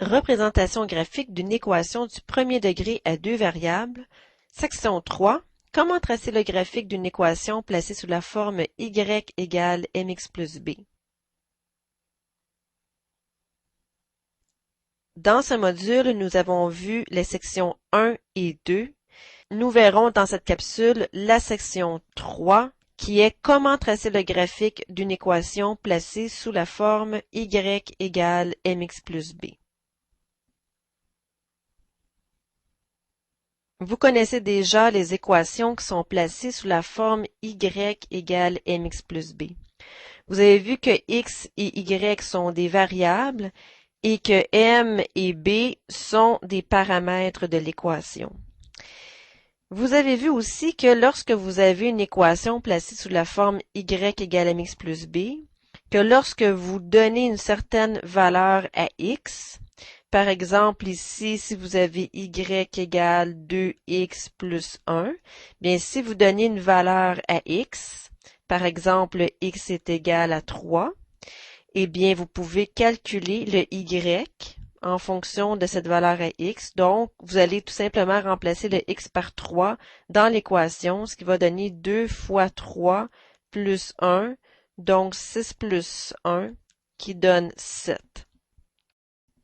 Représentation graphique d'une équation du premier degré à deux variables. Section 3. Comment tracer le graphique d'une équation placée sous la forme y égale mx plus b? Dans ce module, nous avons vu les sections 1 et 2. Nous verrons dans cette capsule la section 3, qui est comment tracer le graphique d'une équation placée sous la forme y égale mx plus b. Vous connaissez déjà les équations qui sont placées sous la forme y égale mx plus b. Vous avez vu que x et y sont des variables et que m et b sont des paramètres de l'équation. Vous avez vu aussi que lorsque vous avez une équation placée sous la forme y égale mx plus b, que lorsque vous donnez une certaine valeur à x, par exemple, ici, si vous avez y égale 2x plus 1, bien, si vous donnez une valeur à x, par exemple, x est égal à 3, eh bien, vous pouvez calculer le y en fonction de cette valeur à x. Donc, vous allez tout simplement remplacer le x par 3 dans l'équation, ce qui va donner 2 fois 3 plus 1, donc 6 plus 1, qui donne 7.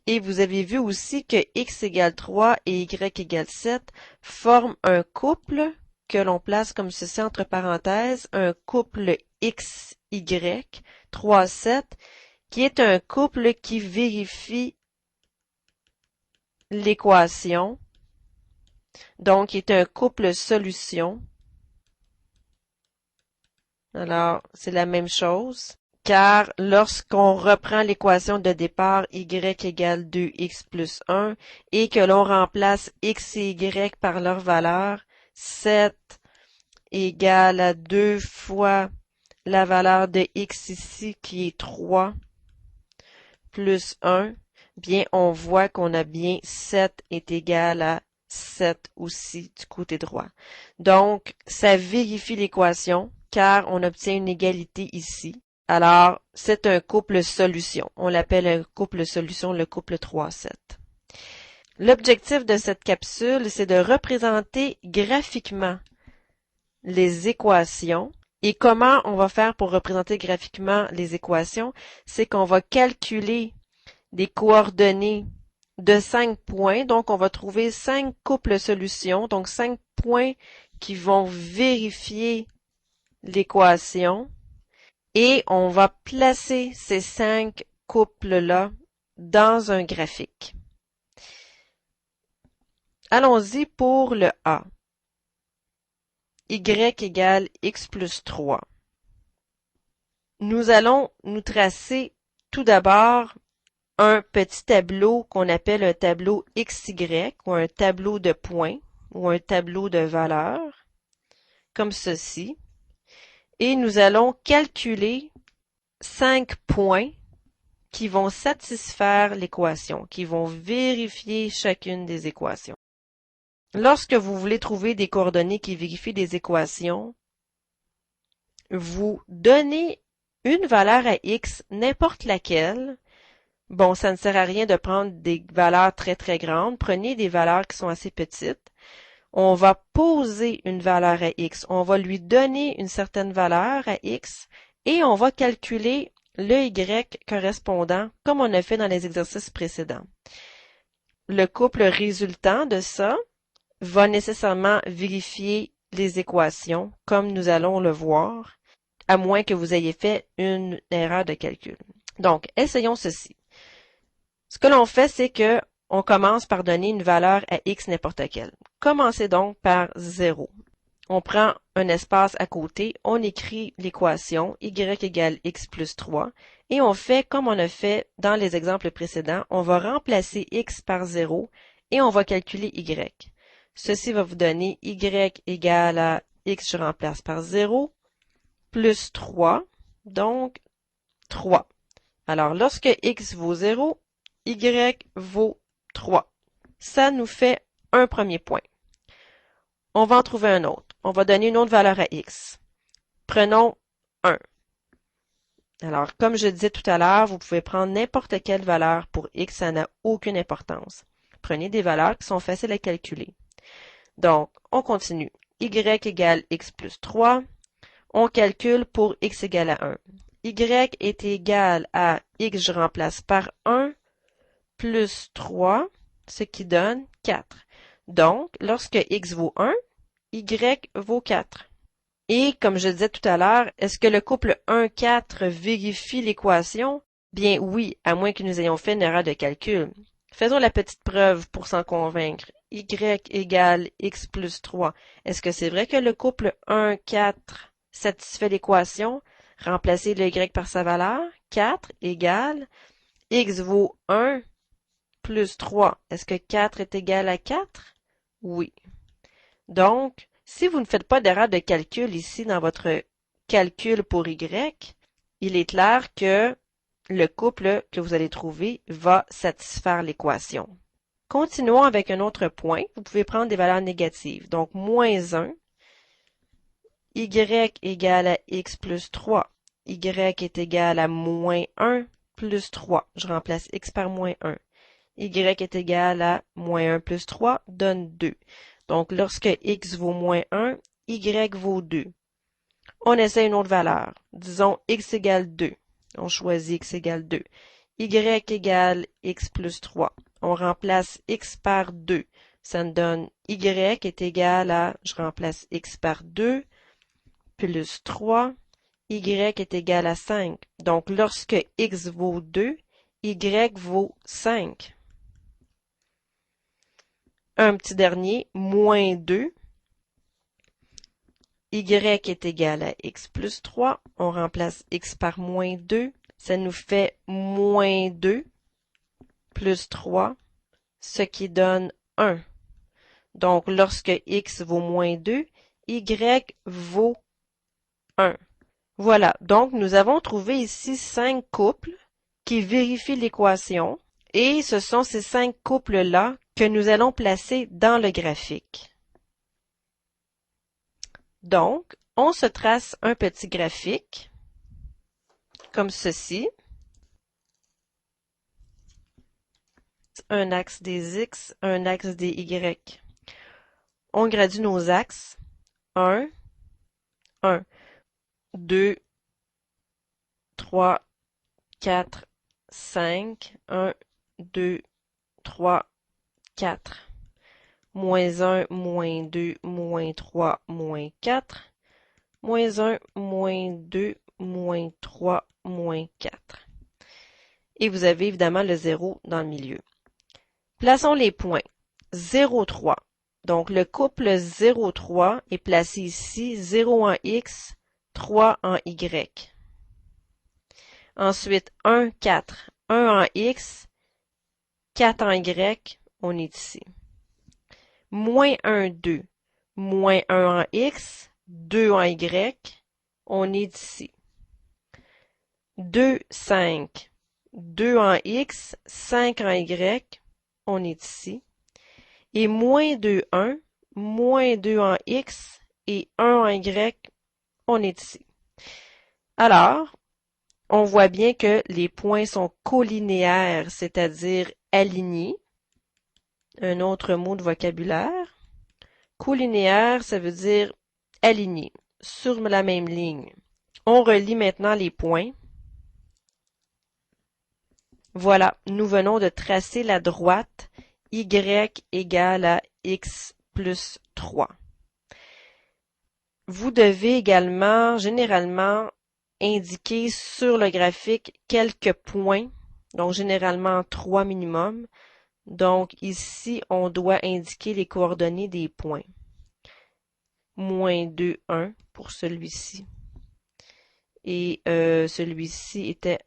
Et vous avez vu aussi que x égale 3 et y égale 7 forment un couple que l'on place comme ceci entre parenthèses, un couple XY, 3, 7, qui est un couple qui vérifie l'équation, donc qui est un couple solution. Alors, c'est la même chose. Car lorsqu'on reprend l'équation de départ y égale 2x plus 1 et que l'on remplace x et y par leur valeur, 7 égale à 2 fois la valeur de x ici qui est 3 plus 1, bien on voit qu'on a bien 7 est égal à 7 aussi du côté droit. Donc, ça vérifie l'équation car on obtient une égalité ici. Alors, c'est un couple solution. On l'appelle un couple solution, le couple 3-7. L'objectif de cette capsule, c'est de représenter graphiquement les équations. Et comment on va faire pour représenter graphiquement les équations? C'est qu'on va calculer des coordonnées de 5 points. Donc, on va trouver 5 couples solutions, donc 5 points qui vont vérifier l'équation. Et on va placer ces 5 couples-là dans un graphique. Allons-y pour le A. Y égale x plus 3. Nous allons nous tracer tout d'abord un petit tableau qu'on appelle un tableau XY ou un tableau de points ou un tableau de valeurs, comme ceci. Et nous allons calculer 5 points qui vont satisfaire l'équation, qui vont vérifier chacune des équations. Lorsque vous voulez trouver des coordonnées qui vérifient des équations, vous donnez une valeur à x, n'importe laquelle. Bon, ça ne sert à rien de prendre des valeurs très très grandes. Prenez des valeurs qui sont assez petites. On va poser une valeur à x. On va lui donner une certaine valeur à x et on va calculer le y correspondant comme on a fait dans les exercices précédents. Le couple résultant de ça va nécessairement vérifier les équations comme nous allons le voir, à moins que vous ayez fait une erreur de calcul. Donc, essayons ceci. Ce que l'on fait, c'est que on commence par donner une valeur à x n'importe quelle. Commencez donc par 0. On prend un espace à côté, on écrit l'équation y égale x plus 3 et on fait comme on a fait dans les exemples précédents, on va remplacer x par 0 et on va calculer y. Ceci va vous donner y égale à x, je remplace par 0, plus 3, donc 3. Alors, lorsque x vaut 0, y vaut 3. Ça nous fait un premier point. On va en trouver un autre. On va donner une autre valeur à x. Prenons 1. Alors, comme je disais tout à l'heure, vous pouvez prendre n'importe quelle valeur pour x, ça n'a aucune importance. Prenez des valeurs qui sont faciles à calculer. Donc, on continue. Y égale x plus 3. On calcule pour x égale à 1. Y est égal à x, je remplace par 1, plus 3, ce qui donne 4. Donc, lorsque x vaut 1, y vaut 4. Et comme je disais tout à l'heure, est-ce que le couple 1,4 vérifie l'équation? Bien oui, à moins que nous ayons fait une erreur de calcul. Faisons la petite preuve pour s'en convaincre. Y égale x plus 3. Est-ce que c'est vrai que le couple 1,4 satisfait l'équation? Remplacez le y par sa valeur. 4 égale x vaut 1 plus 3. Est-ce que 4 est égal à 4? Oui. Donc, si vous ne faites pas d'erreur de calcul ici dans votre calcul pour y, il est clair que le couple que vous allez trouver va satisfaire l'équation. Continuons avec un autre point. Vous pouvez prendre des valeurs négatives. Donc, moins 1, y égale à x plus 3. Y est égal à moins 1 plus 3. Je remplace x par moins 1. Y est égal à moins 1 plus 3 donne 2. Donc, lorsque x vaut moins 1, y vaut 2. On essaie une autre valeur. Disons x égale 2. On choisit x égale 2. Y égale x plus 3. On remplace x par 2. Ça nous donne y est égal à, je remplace x par 2, plus 3. Y est égal à 5. Donc, lorsque x vaut 2, y vaut 5. Un petit dernier, moins 2. Y est égal à x plus 3. On remplace x par moins 2. Ça nous fait moins 2 plus 3, ce qui donne 1. Donc, lorsque x vaut moins 2, y vaut 1. Voilà, donc nous avons trouvé ici 5 couples qui vérifient l'équation et ce sont ces 5 couples-là que nous allons placer dans le graphique. Donc, on se trace un petit graphique comme ceci. Un axe des x, un axe des y. On gradue nos axes. 1, 1, 2, 3, 4, 5, 1, 2, 3, 4. Moins 1, moins 2, moins 3, moins 4. Moins 1, moins 2, moins 3, moins 4. Et vous avez évidemment le 0 dans le milieu. Plaçons les points. 0, 3. Donc, le couple 0, 3 est placé ici, 0 en x, 3 en y. Ensuite, 1, 4. 1 en x, 4 en y, on est ici. Moins 1, 2. Moins 1 en x, 2 en y, on est ici. 2, 5. 2 en x, 5 en y, on est ici. Et moins 2, 1, moins 2 en x et 1 en y, on est ici. Alors, on voit bien que les points sont collinéaires, c'est-à-dire alignés. Un autre mot de vocabulaire. Collinéaire, ça veut dire aligné, sur la même ligne. On relie maintenant les points. Voilà, nous venons de tracer la droite y égale à x plus 3. Vous devez également, généralement, indiquer sur le graphique quelques points, donc généralement 3 minimum. Donc ici, on doit indiquer les coordonnées des points. Moins 2, 1 pour celui-ci. Et celui-ci était